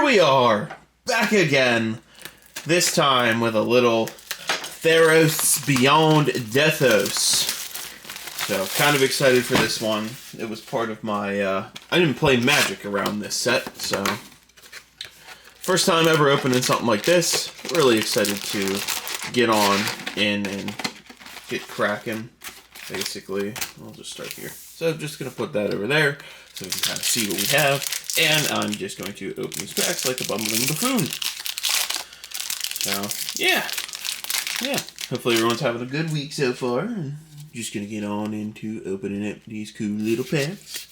we are, back again, this time with a little Theros Beyond Deathos. So, kind of excited for this one. It was part of my, I didn't play Magic around this set, so first time ever opening something like this. Really excited to get on in and get cracking, basically. I'll just start here. So I'm just going to put that over there so we can kind of see what we have. And I'm just going to open these packs like a bumbling buffoon. So, yeah. Hopefully everyone's having a good week so far. And just going to get on into opening up these cool little packs.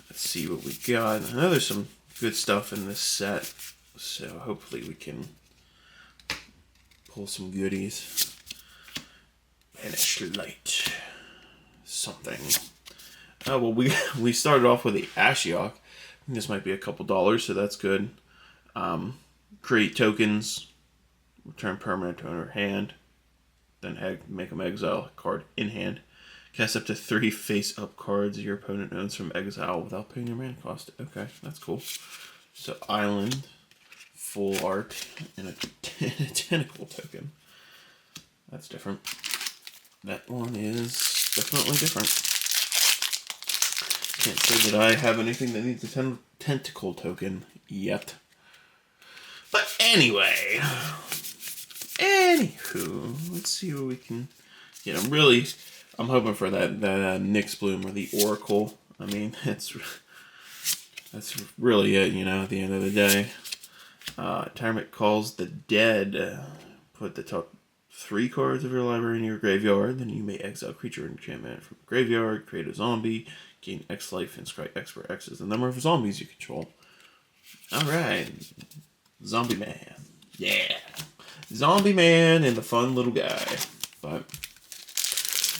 Let's see what we got. I know there's some good stuff in this set. So hopefully we can pull some goodies. Banish light. Something. Oh, well, we started off with the Ashiok. This might be a couple dollars, so that's good. Create tokens. Return permanent to owner hand. Then make them exile card in hand. Cast up to 3 face-up cards your opponent owns from exile without paying your mana cost. Okay, that's cool. So, island. Full art. And a tentacle token. That's different. That one is definitely different. Can't say that I have anything that needs a tentacle token yet. But anyway. Anywho, let's see what we can get. I'm hoping for that Nyx Bloom or the Oracle. I mean, that's really it, you know, at the end of the day. Tyrant Calls the Dead. Put the top 3 cards of your library in your graveyard. Then you may exile creature enchantment from the graveyard, create a zombie, gain X life, and scry X where X is the number of zombies you control. Alright. Zombie Man. Yeah. Zombie Man and the fun little guy. But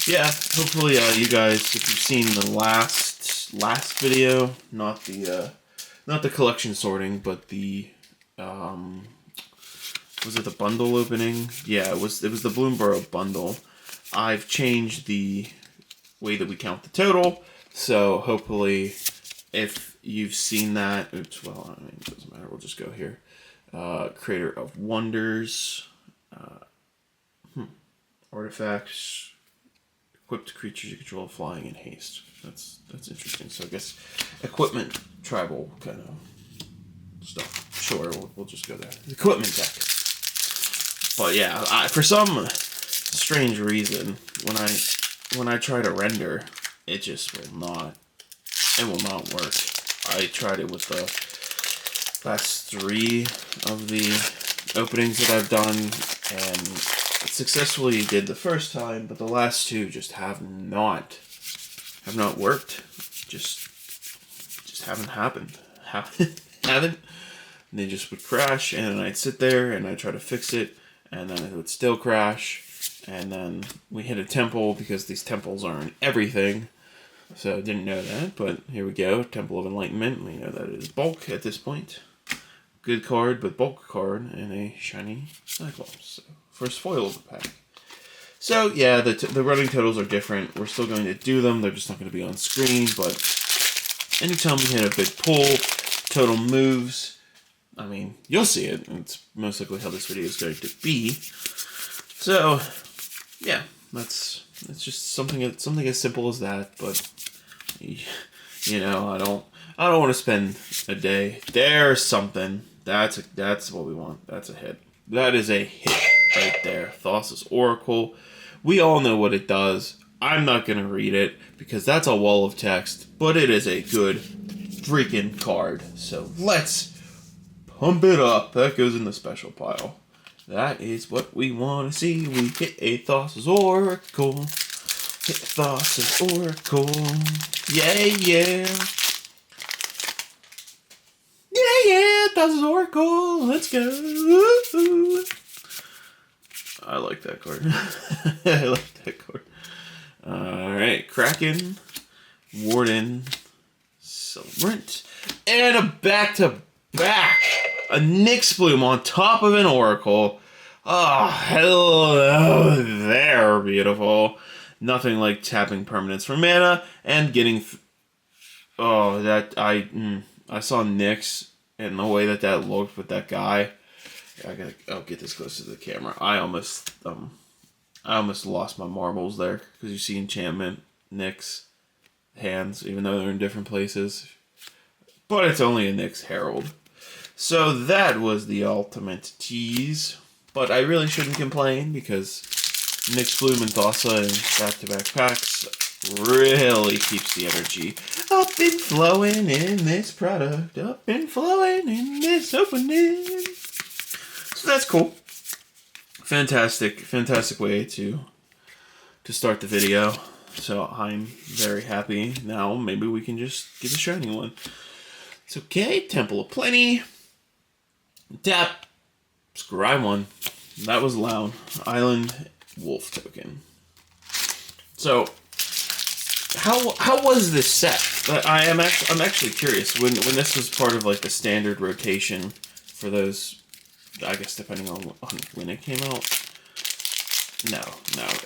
yeah, hopefully you guys, if you've seen the last video, not the collection sorting, but the was it the bundle opening? Yeah, it was the Bloomborough bundle. I've changed the way that we count the total, so hopefully if you've seen that, oops, well, I mean, it doesn't matter, we'll just go here. Creator of Wonders, artifacts, equipped creatures you control, flying and haste. That's interesting. So I guess equipment, tribal kind of stuff. Sure, we'll just go there. Equipment deck. But yeah, for some strange reason, when I try to render, it just will not work. I tried it with the last 3 of the openings that I've done, and it successfully did the first time, but the last 2 just have not worked. Just haven't happened. Haven't. And they just would crash, and then I'd sit there and I'd try to fix it, and then it would still crash, and then we hit a temple because these temples are in everything. So I didn't know that, but here we go. Temple of Enlightenment. We know that it is bulk at this point. Good card, but bulk card, and a shiny Cyclops. So, first foil of the pack. So, yeah, the running totals are different. We're still going to do them. They're just not going to be on screen, but anytime we hit a big pull, total moves, I mean, you'll see it. It's most likely how this video is going to be. So, yeah, it's just something as simple as that, but you know, I don't want to spend a day. There's something. That's what we want. That's a hit. That is a hit right there. Thassa's Oracle. We all know what it does. I'm not going to read it because that's a wall of text, but it is a good freaking card. So let's pump it up. That goes in the special pile. That is what we want to see. We hit a Thassa's Oracle. Hit Thassa's Oracle. Yeah. Thassa's Oracle. Let's go. Woo-hoo. I like that card. I like that card. Alright. Kraken. Warden. Celebrant. And a back-to-back. A Nyx Bloom on top of an Oracle. Oh, hello there, beautiful. Nothing like tapping permanents for mana and getting... I saw Nyx and the way that looked with that guy, I'll get this close to the camera. I almost lost my marbles there because you see enchantment, Nyx, hands, even though they're in different places. But it's only a Nyx Herald. So that was the ultimate tease. But I really shouldn't complain because Nyx Bloom and Thassa in back-to-back packs really keeps the energy up and flowing in this product. Up and flowing in this opening. So that's cool. Fantastic way to start the video. So I'm very happy. Now maybe we can just get a shiny one. It's okay. Temple of Plenty. Tap. Scry one. That was loud. Island Wolf token. So how was this set? I'm actually curious. When this was part of like the standard rotation for those, I guess depending on when it came out. No,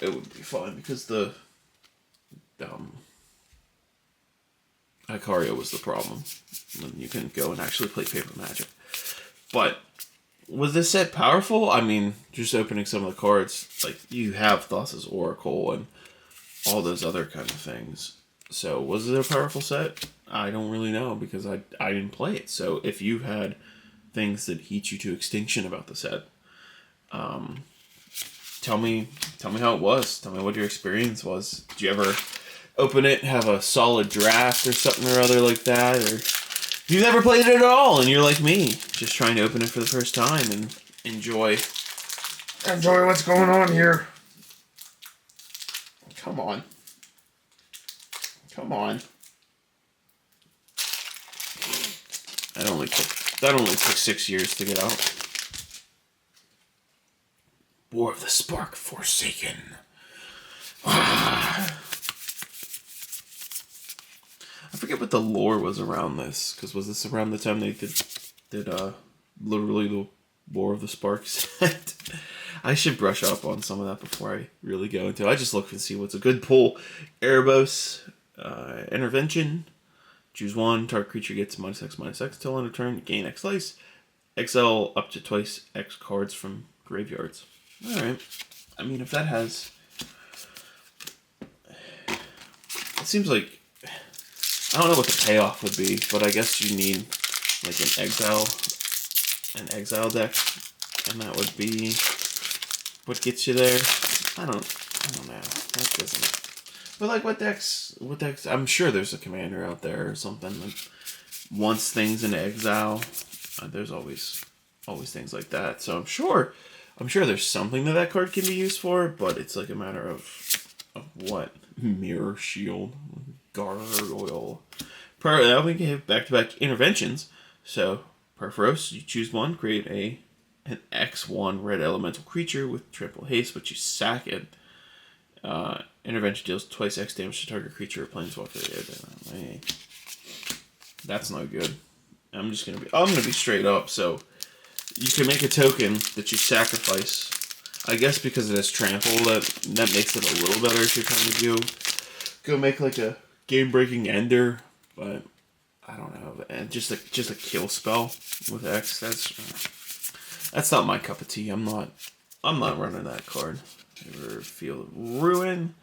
it would be fine because the Icaria was the problem. When you couldn't go and actually play Paper Magic. But was this set powerful? I mean, just opening some of the cards, like you have Thassa's Oracle and all those other kind of things. So was it a powerful set? I don't really know because I didn't play it. So if you had things that heat you to extinction about the set, tell me how it was. Tell me what your experience was. Did you ever open it, have a solid draft or something or other like that, or you never played it at all and you're like me, just trying to open it for the first time and enjoy what's going on here. Come on. That only took 6 years to get out. War of the Spark Forsaken. I forget what the lore was around this, because was this around the time they did literally the War of the Spark set? I should brush up on some of that before I really go into it. I just look and see what's a good pull. Erebos, Intervention. Choose one. Target creature gets -X/-X till end of turn. Gain X life. Exile up to twice X cards from graveyards. Alright. I mean, if that has... It seems like... I don't know what the payoff would be, but I guess you need like an exile deck, and that would be what gets you there. I don't know. That doesn't. But like what decks? I'm sure there's a commander out there or something that wants things in exile. There's always things like that. So I'm sure there's something that card can be used for, but it's like a matter of what. Mirror Shield, Gargoyle. Now we can have back-to-back interventions. So, Theros, you choose one, create an X1 red elemental creature with triple haste, but you sack it. Intervention deals twice X damage to target creature or planeswalker. That's not good. I'm gonna be straight up. So, you can make a token that you sacrifice. I guess because it has trample, that makes it a little better if you're trying to go make like a game-breaking ender, but I don't know. And just a kill spell with X. That's not my cup of tea. I'm not running that card. Field of Ruin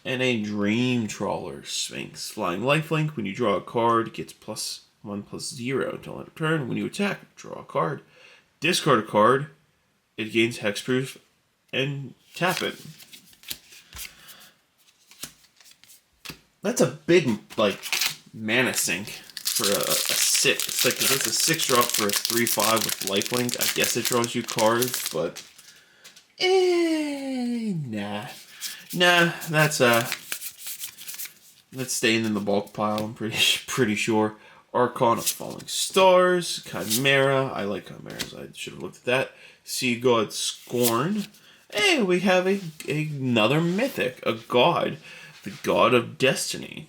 and a Dream Trawler Sphinx. Flying Lifelink. When you draw a card, it gets +1/+0 till end of turn. When you attack, draw a card. Discard a card. It gains hexproof. And tap it. That's a big, like, mana sink for a 6. It's like, that's a 6-drop for a 3/5 with lifelink. I guess it draws you cards, but... nah. Nah, that's staying in the bulk pile, I'm pretty sure. Archon of Falling Stars. Chimera. I like Chimeras. I should have looked at that. Sea God Scorn. Hey, we have another mythic, a god, the god of destiny.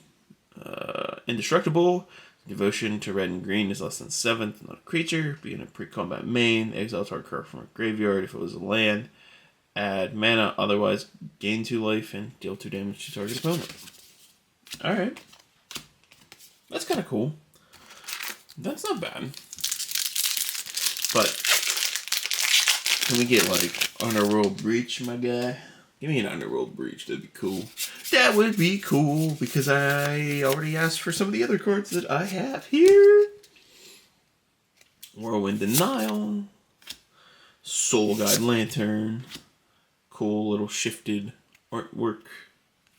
Indestructible, devotion to red and green is less than 7th, not a creature, being a pre-combat main, exile target card from a graveyard if it was a land, add mana, otherwise gain 2 life and deal 2 damage to target opponent. Alright. That's kind of cool. That's not bad. But can we get like Underworld Breach, my guy? Give me an Underworld Breach. That'd be cool. That would be cool because I already asked for some of the other cards that I have here. Whirlwind Denial. Soul Guide Lantern. Cool little shifted artwork.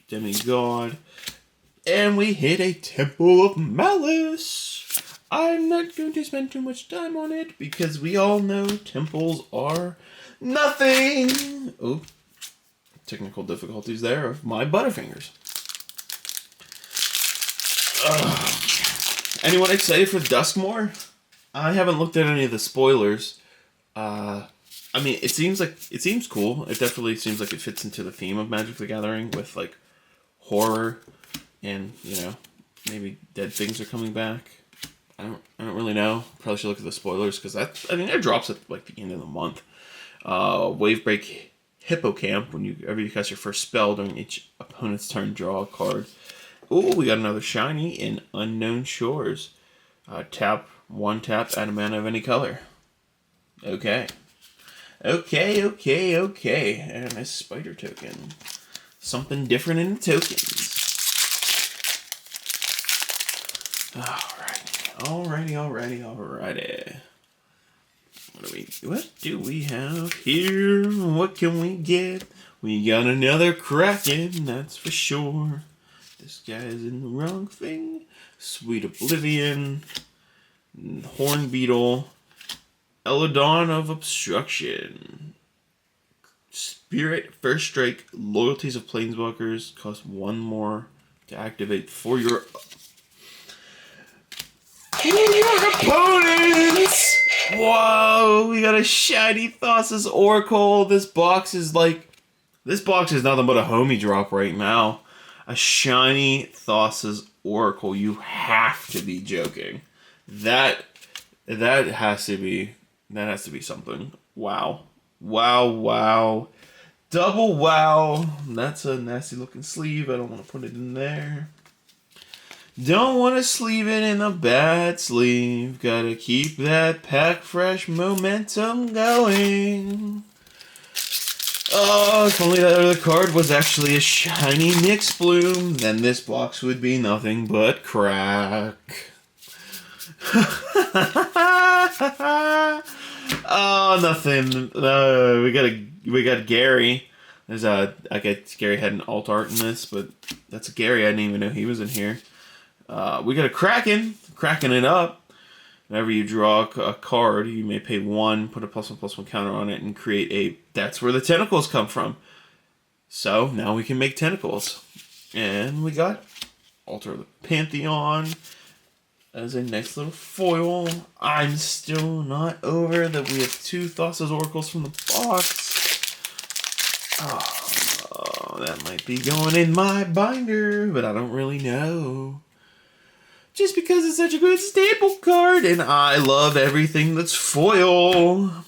Demigod. And we hit a Temple of Malice. I'm not going to spend too much time on it because we all know temples are nothing. Oh, technical difficulties there of my Butterfingers. Anyone excited for Duskmoor? I haven't looked at any of the spoilers. I mean, it seems cool. It definitely seems like it fits into the theme of Magic the Gathering with like horror and, you know, maybe dead things are coming back. I don't really know. Probably should look at the spoilers because that drops at like the end of the month. Wavebreak Hippocamp. Whenever you cast your first spell during each opponent's turn, draw a card. Ooh, we got another shiny in Unknown Shores. Tap 1 tap, add a mana of any color. Okay. And a spider token. Something different in the tokens. Alrighty. What do we have here? What can we get? We got another Kraken, that's for sure. This guy's in the wrong thing. Sweet Oblivion. Horn Beetle. Eladon of Obstruction. Spirit, First Strike, Loyalties of Planeswalkers. Cost 1 more to activate for your opponents! Whoa, we got a shiny Thassa's Oracle. This box is nothing but a homie drop right now. A shiny Thassa's Oracle. You have to be joking. That has to be something. Wow. Double wow. That's a nasty looking sleeve. I don't want to put it in there. Don't want to sleeve it in a bad sleeve. Gotta keep that pack fresh momentum going. Oh, if only that other card was actually a shiny Nyx Bloom, then this box would be nothing but crack. Oh, nothing. We got Gary. I guess Gary had an alt art in this, but that's Gary. I didn't even know he was in here. We got a Kraken, cracking it up. Whenever you draw a card, you may pay 1, put a +1/+1 counter on it, and create that's where the tentacles come from. So now we can make tentacles. And we got Altar of the Pantheon as a nice little foil. I'm still not over that we have 2 Thassa's Oracles from the box. Oh, that might be going in my binder, but I don't really know. Just because it's such a good staple card, and I love everything that's foil.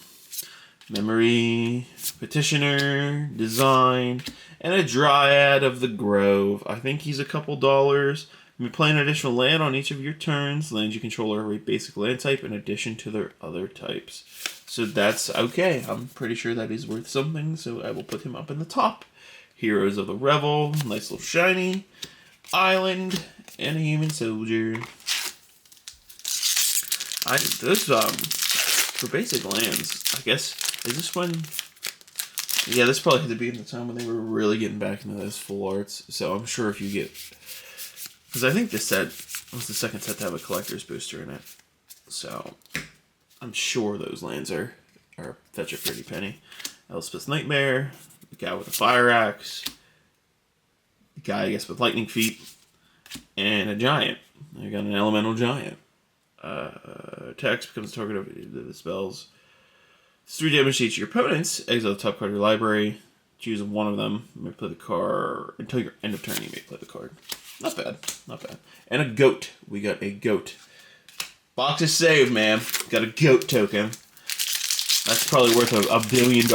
Memory, Petitioner, Design, and a Dryad of the Grove. I think he's a couple dollars. You may play an additional land on each of your turns. Lands you control are a basic land type in addition to their other types. So that's okay. I'm pretty sure that is worth something, so I will put him up in the top. Heroes of the Revel, nice little shiny. Island, and a Human Soldier. For basic lands, I guess, is this one? Yeah, this probably had to be in the time when they were really getting back into those full arts. So I'm sure if you get, because I think this set was the second set to have a collector's booster in it. So I'm sure those lands are fetch a pretty penny. Elspeth's Nightmare, the guy with the fire axe, the guy I guess with lightning feet, and a giant. I got an elemental giant. Text becomes the target of the spells. It's 3 damage to each of your opponents. Exile the top card of your library. Choose one of them. You may play the card until your end of turn. You may play the card. Not bad. And a goat. We got a goat. Box is saved, man. Got a goat token. That's probably worth $1 billion.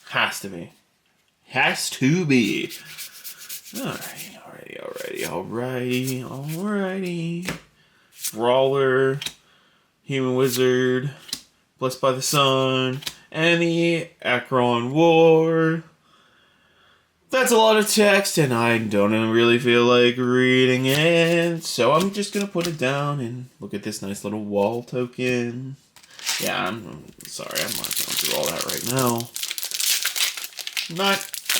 Has to be. Alrighty. Brawler. Human Wizard, Blessed by the Sun, and the Akron War. That's a lot of text, and I don't really feel like reading it, so I'm just gonna put it down and look at this nice little wall token. Yeah, I'm sorry, I'm not going through all that right now.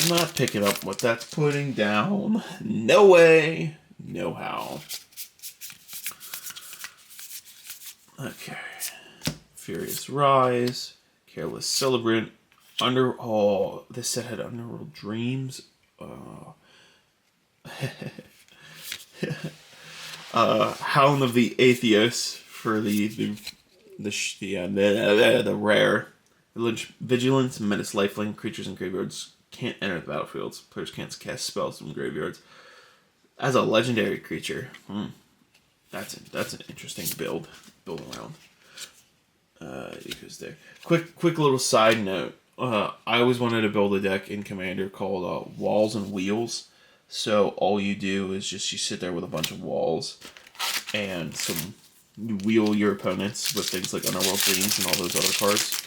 Not picking up what that's putting down. No way, no how. Okay. Furious Rise, Careless Celebrant, this set had Underworld Dreams. Hound of the Atheos for the rare. Vigilance, Menace, Lifelink. Creatures in graveyards can't enter the battlefields. Players can't cast spells from graveyards. As a legendary creature, that's an interesting build around. Because there. Quick little side note. I always wanted to build a deck in Commander called Walls and Wheels. So all you do is you sit there with a bunch of walls, and you wheel your opponents with things like Underworld Dreams and all those other cards.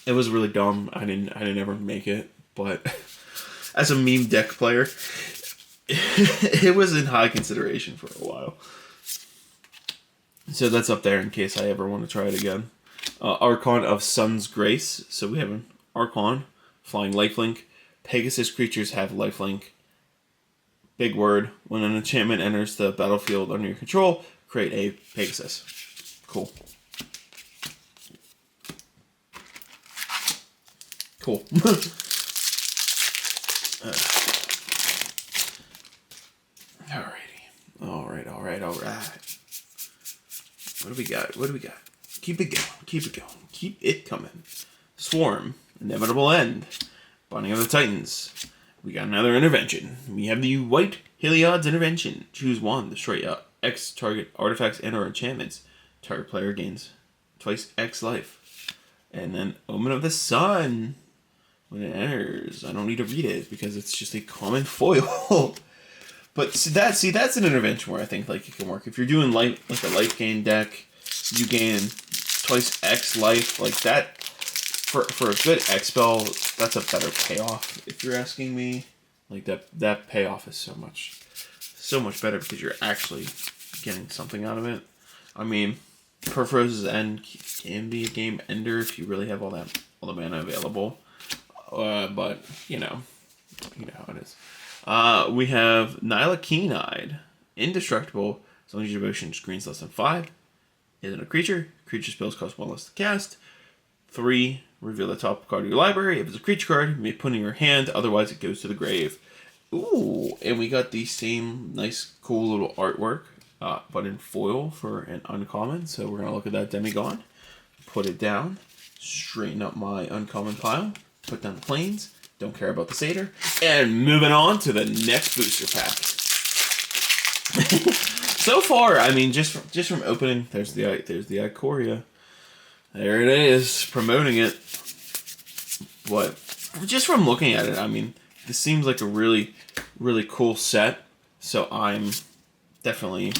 It was really dumb. I didn't ever make it, but as a meme deck player, it was in high consideration for a while. So that's up there in case I ever want to try it again. Archon of Sun's Grace. So we have an Archon, flying lifelink. Pegasus creatures have lifelink. Big word. When an enchantment enters the battlefield under your control, create a Pegasus. Cool. Cool. Alrighty. Alright. What do we got? Keep it going. Keep it coming. Swarm. Inevitable End. Binding of the Titans. We got another intervention. We have the White Heliod's intervention. Choose one. Destroy X target artifacts and or enchantments. Target player gains twice X life. And then Omen of the Sun. When it enters, I don't need to read it because it's just a common foil. But that's an intervention where I think it can work. If you're doing a life gain deck, you gain twice X life like that. For a good X spell, that's a better payoff. If you're asking me, that payoff is so much better because you're actually getting something out of it. I mean, Perforos's End can be a game ender if you really have all the mana available. But you know how it is. We have Nyla Keen-Eyed, indestructible. As long as your devotion screens less than 5, isn't a creature. Creature spells cost 1 less to cast. 3, reveal the top card of your library. If it's a creature card, you may put it in your hand. Otherwise, it goes to the grave. Ooh, and we got the same nice, cool little artwork, but in foil for an uncommon. So we're gonna look at that Demigod. Put it down. Straighten up my uncommon pile. Put down the planes. Don't care about the Satyr. And moving on to the next booster pack. So far, I mean, just from opening, there's the Ikoria. There it is, promoting it. But just from looking at it, I mean, this seems like a really, really cool set. So I'm definitely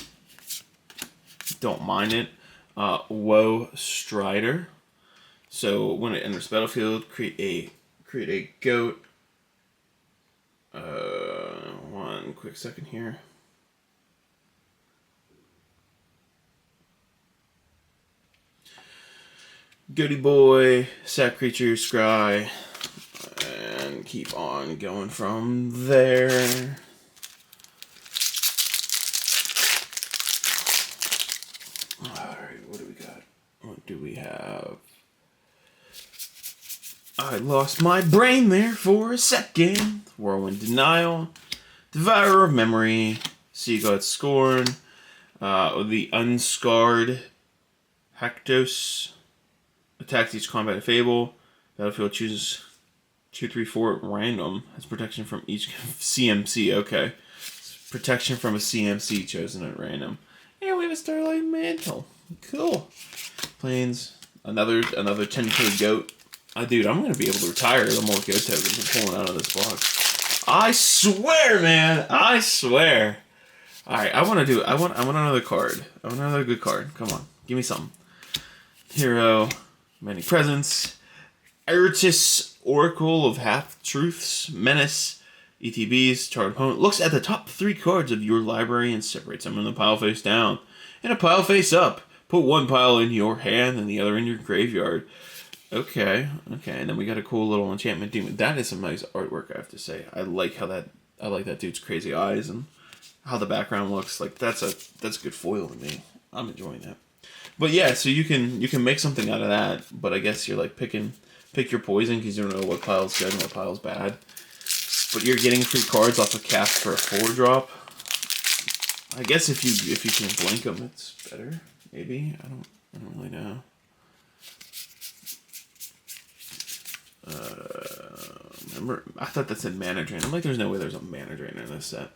don't mind it. Woe Strider. So when it enters battlefield, create a goat. One quick second here. Goaty boy, sack creature, scry, and keep on going from there. Alright, what do we got? What do we have? I lost my brain there for a second. Whirlwind Denial, Devourer of Memory, Seagull Scorn, the Unscarred Haktos. Attacks each combat fable. Battlefield chooses 2, 3, 4 at random. Has protection from each CMC. Okay. Protection from a CMC chosen at random. And we have a Starlight Mantle. Cool. Plains. Another 10k goat. Dude, I'm going to be able to retire the more goat tokens I'm pulling out of this box. I swear, man. I swear. Alright, I want another card. I want another good card. Come on. Give me something. Hero, Many Presents, Eritis, Oracle of Half-Truths, Menace, ETBs, Target Opponent. Looks at the top 3 cards of your library and separates them in the pile face down. And a pile face up. Put one pile in your hand and the other in your graveyard. Okay. And then we got a cool little enchantment demon. That is some nice artwork, I have to say. I like that dude's crazy eyes and how the background looks. Like that's a good foil to me. I'm enjoying that. But yeah, so you can make something out of that. But I guess you're like pick your poison because you don't know what pile's good and what pile's bad. But you're getting free cards off of cast for a 4-drop. I guess if you can blink them, it's better. Maybe I don't really know. Remember, I thought that said mana drain. I'm like, there's no way there's a mana drain in this set.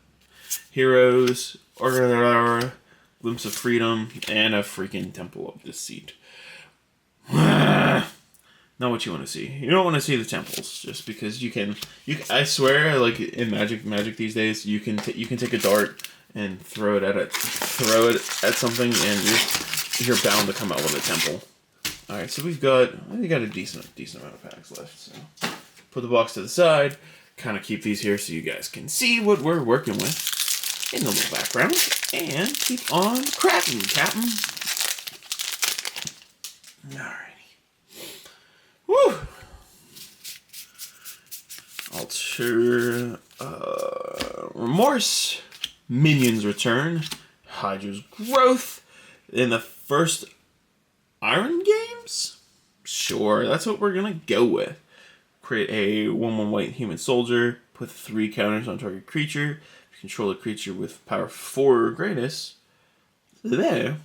Heroes, Glimpse of Freedom, and a freaking Temple of Deceit. Not what you want to see. You don't want to see the temples, just because you can. I swear, like in Magic these days, you can take a dart and throw it at something, and you're bound to come out with a temple. All right, so we got a decent amount of packs left. So put the box to the side, kind of keep these here so you guys can see what we're working with in the little background, and keep on cracking, Captain. Alrighty. Woo! Alter Remorse. Minions Return. Hydra's Growth. In the first Iron Games? Sure, that's what we're gonna go with. Create a 1/1 white human soldier. Put 3 counters on target creature. If you control a creature with power 4 or greatest, there,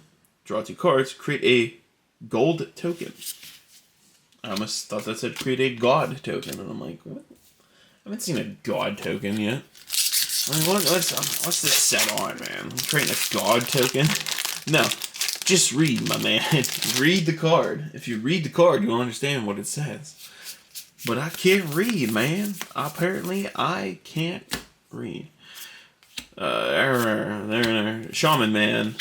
draw 2 cards. Create a gold token. I almost thought that said create a god token, and I'm like, what? I haven't seen a god token yet. I mean, what's this set on, man? I'm creating a god token? No, just read, my man. Read the card. If you read the card, you'll understand what it says. But I can't read, man. Apparently, I can't read. Shaman Man.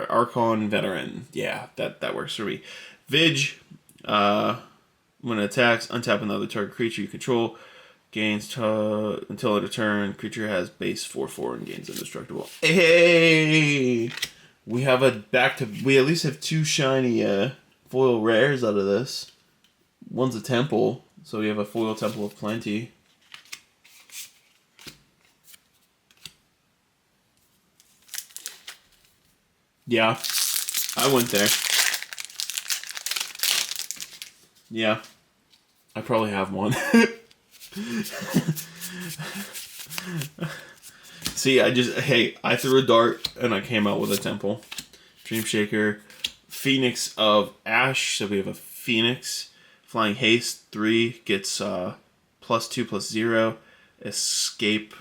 Archon Veteran. Yeah, that works for me. Vig. When it attacks, untap another target creature you control. Gains until end of turn. Creature has base 4/4 and gains indestructible. Hey! We have we at least have 2 shiny foil rares out of this. One's a temple, so we have a foil Temple of Plenty. Yeah, I went there. Yeah, I probably have one. See, I threw a dart and I came out with a temple. Dream Shaker, Phoenix of Ash, so we have a Phoenix. Flying Haste, 3, gets +2/+0. Escape,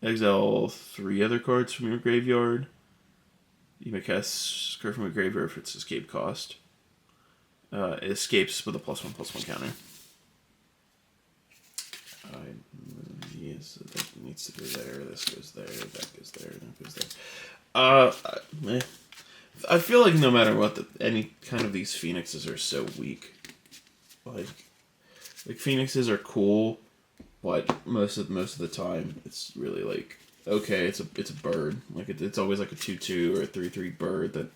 exile 3 other cards from your graveyard. You may cast card from a graveyard if it's escape cost. It escapes with a +1/+1 counter. Yes, that needs to go there. This goes there. That goes there. That goes there. I feel like no matter what, any kind of these Phoenixes are so weak. Like Phoenixes are cool, but most of the time it's really like, okay, it's a bird. Like it's always like a 2/2 or a 3/3 bird. That,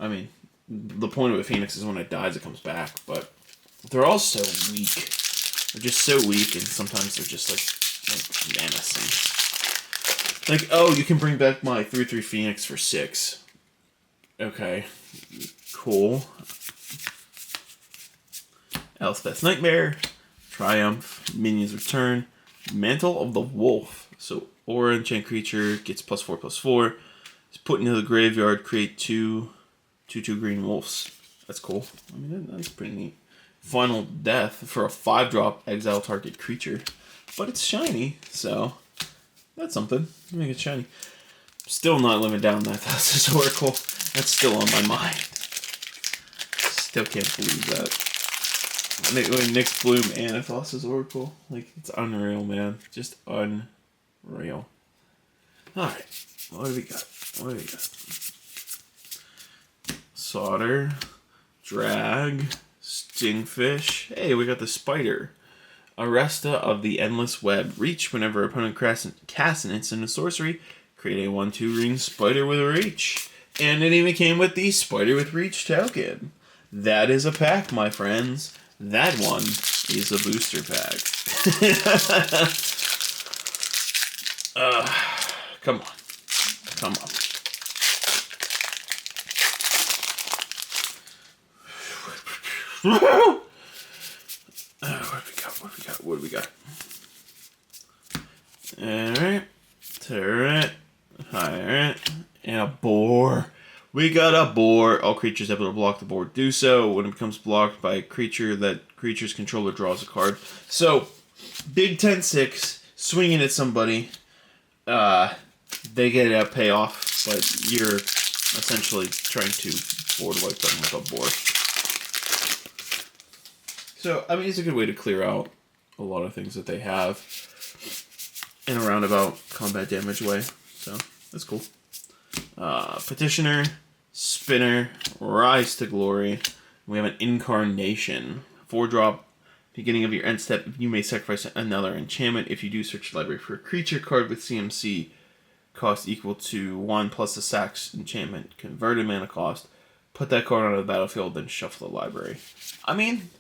I mean, the point of a Phoenix is when it dies, it comes back. But they're all so weak. They're just so weak, and sometimes they're just like menacing. Like, oh, you can bring back my 3/3 Phoenix for 6. Okay, cool. Elspeth's Nightmare, Triumph, Minions Return, Mantle of the Wolf. So, aura enchant creature gets +4/+4. It's put into the graveyard, create 2/2 green wolves. That's cool. I mean, that's pretty neat. Final Death for a 5-drop, exile target creature. But it's shiny, so that's something. Make it shiny. Still not living down that Thassa's Oracle. That's still on my mind. Still can't believe that. Nyx Bloom and a Thassa's Oracle. Like, it's unreal, man. Just unreal. Alright, what do we got? Solder, drag, stingfish. Hey, we got the spider. Arresta of the Endless Web. Reach whenever opponent casts an instant of sorcery. Create a 1/2 ring spider with reach. And it even came with the spider with reach token. That is a pack, my friends. That one is a booster pack. Come on. What do we got? Alright. Turret. Alright. And a boar. We got a boar. All creatures able to block the board do so. When it becomes blocked by a creature, that creature's controller draws a card. So, big 10-6, swinging at somebody. They get a payoff, but you're essentially trying to board wipe them with a boar. So, I mean, it's a good way to clear out a lot of things that they have in a roundabout combat damage way. So, that's cool. Petitioner, Spinner, Rise to Glory. We have an Incarnation. 4-drop. Beginning of your end step, you may sacrifice another enchantment. If you do, search your library for a creature card with CMC cost equal to 1 plus the sack's enchantment converted mana cost. Put that card on the battlefield, then shuffle the library. I mean,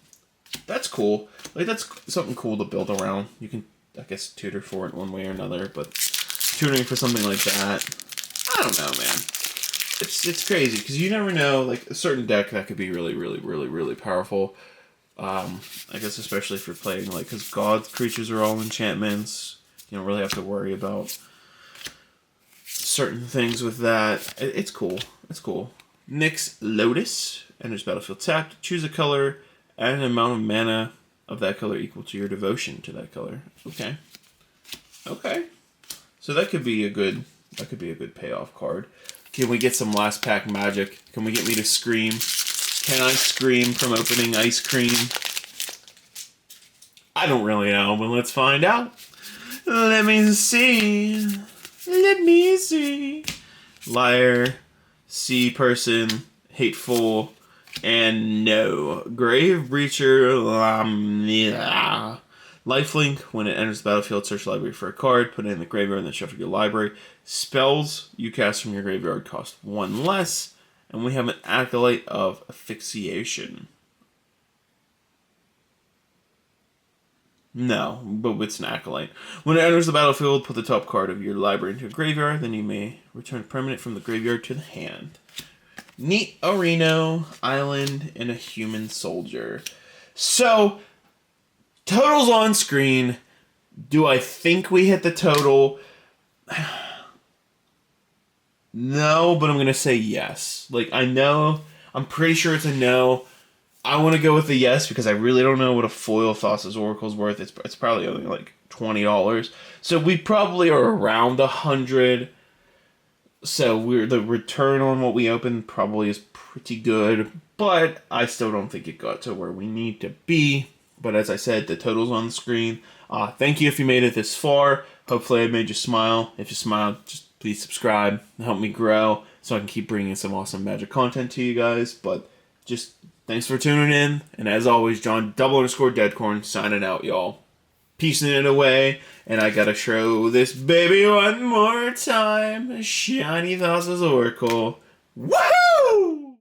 that's cool. Like, that's something cool to build around. You can, I guess, tutor for it one way or another, but tutoring for something like that, I don't know, man. It's crazy, because you never know, like, a certain deck that could be really powerful. I guess especially if you're playing, like, because god creatures are all enchantments. You don't really have to worry about certain things with that. It's cool. Nyx Lotus. Enters battlefield tapped. Choose a color. Add an amount of mana of that color equal to your devotion to that color. Okay. So that could be a good payoff card. Can we get some last pack magic? Can we get me to scream? Can I scream from opening ice cream? I don't really know, but let's find out. Let me see. Liar, sea person, hateful, and no. Grave Breacher, lifelink. When it enters the battlefield, search the library for a card, put it in the graveyard, and then shuffle your library. Spells you cast from your graveyard cost 1 less. And we have an Acolyte of Asphyxiation. No, but it's an Acolyte. When it enters the battlefield, put the top card of your library into a graveyard. Then you may return a permanent from the graveyard to the hand. Neat Areno, Island, and a Human Soldier. So, total's on screen. Do I think we hit the total? No, but I'm going to say yes. Like, I know, I'm pretty sure it's a no. I want to go with the yes because I really don't know what a foil Thassa's Oracle's worth. It's probably only like $20. So we probably are around 100. So the return on what we opened probably is pretty good. But I still don't think it got to where we need to be. But as I said, the total's on the screen. Thank you if you made it this far. Hopefully I made you smile. If you smiled, just please subscribe and help me grow so I can keep bringing some awesome Magic content to you guys. But just thanks for tuning in. And as always, John _Deadcorn signing out, y'all. Piecing it away. And I gotta show this baby one more time. Shiny Thassa's Oracle. Woo!